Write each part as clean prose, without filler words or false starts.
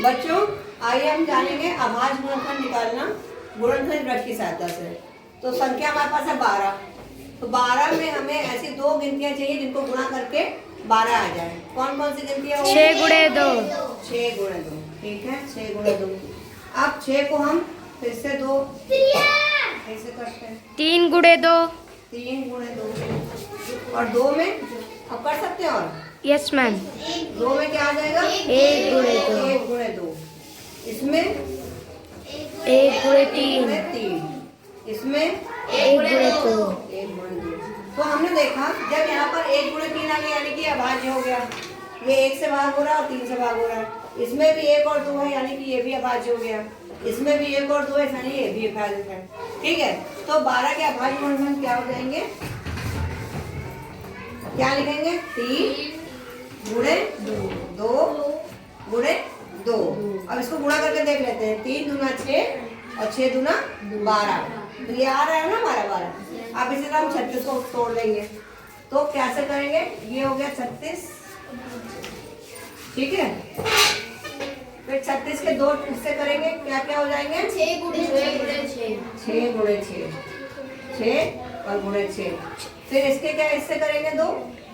बच्चों आइए हम जानेंगे अभाज्य गुणनखंड निकालना गुणनखंड ब्रश की सहायता से। तो संख्या हमारे पास है 12। तो 12 में हमें ऐसी दो गिनतियां चाहिए जिनको गुणा करके 12 आ जाए। कौन कौन सी गिनतियां? 6 गुणे 2। 6 गुणे 2। ठीक है, 6 गुणे 2। अब 6 को हम फिर से 2 ऐसे करते हैं। 3 गुणे 2। 3 गुणे 2 और 2 में अब कर सकते हैं और यस मैम। 2 में क्या आ जाएगा? 1 गुणे 2। 1 गुणे 2। इसमें 1 गुणे 3। 3। इसमें 1 गुणे 2। 1 गुणे 2। तो हमने देखा जब यहाँ पर 1 गुणे 3 आ गया यानी कि अभाज्य हो गया। ये 1 से भाग हो रहा है और 3 से भाग हो रहा है। इसमें भी 1 और 2 है यानी कि ये भी अभाज्य हो गया। इसमें भी 1 और 2 है यानी ये भी अभाज्य है। ठीक है, तो 12 के अभाज्य गुणनखंड क्या हो जाएंगे? क्या लिखेंगे? 3 गुणे 2 गुणे 2। अब इसको गुणा करके देख लेते हैं। 3 दूना 6 और 6 दूना 12। तो ये आ रहा है ना हमारा 12। अब इसे हम 36 को तोड़ देंगे। तो कैसे करेंगे? ये हो गया 36। ठीक है, फिर 36 के 2 हिस्से करेंगे। क्या क्या हो जाएंगे? 6 गुणे 6। 6 गुणे 6। 6 और गुणे 6। फिर इसके क्या हिस्से करेंगे? 2।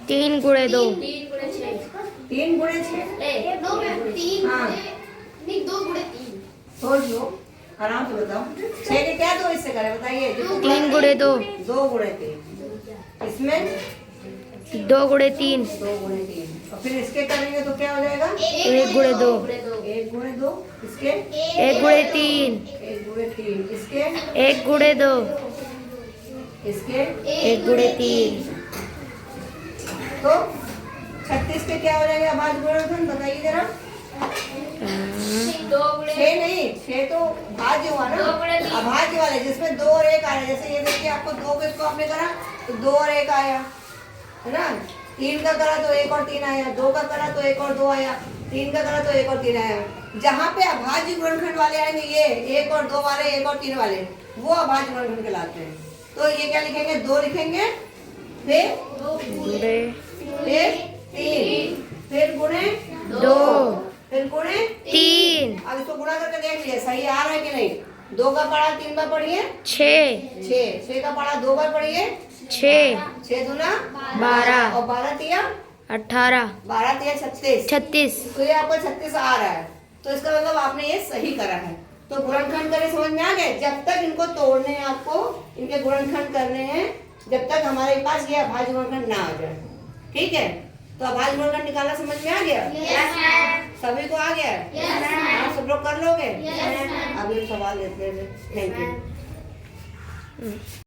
3 गुणे 2। 3 गुणे 6। हाँ, 2 गुणे 3। सोच लो, आराम से बताओ। 6 के क्या 2 हिस्से करें बताइए? 3 गुणे 2। 2 गुणे 3। इसमें 2 गुणे 3। 2 गुणे 3। और फिर इसके करेंगे तो क्या हो जाएगा? 1 गुणे 2। 1 गुणे 2। इसके 1 गुणे 3। 1 गुणे 3। इसके 1 गुणे 2। इसके 1 गुणे 3। तो 36 के क्या हो जाएंगे अभाज्य गुणनखंड बताइए जरा। 6 नहीं, 6 तो भाज्य हुआ ना। अभाज्य वाले जिसमें 2 और 1 आ रहा है। जैसे ये देखिए, आपको 2 को इसको आपने करा तो 2 और 1 आया है ना। 3 का करा तो 1 और 3 आया। 2 का करा तो 1 और 2 आया। 3 का करा तो 1 और 3 आया। जहाँ पे अभाज्य गुणनखंड वाले आएंगे, ये 1 और 2 वाले, 1 और 3 वाले, वो अभाज्य गुणनखंड कहलाते हैं। तो ये क्या लिखेंगे? 2 लिखेंगे, फिर गुणे 3, फिर गुणे 2। फिर गुणे 3। अब इसको गुणा करके देख लिया सही आ रहा है कि नहीं। 2 का पढ़ा 3 बार पढ़िए। 6। 6 का पढ़ा 2 बार पढ़िए। 6 दूना 12। और 12 तिया 18। 12 तिया 36। 36। तो ये आपको 36 आ रहा है। तो इसका मतलब आपने ये सही करा है। तो गुणनखंड करे समझ में आ गए। जब तक इनको तोड़ने हैं, आपको इनके गुणनखंड करने हैं, जब तक हमारे पास ये अभाज्य गुणनखंड ना आ जाए। ठीक है, तो अभाज्य गुणनखंड निकालना समझ में आ गया? सभी को आ गया? आप सब लोग कर लोगे? अभी सवाल देते हैं। Thank you.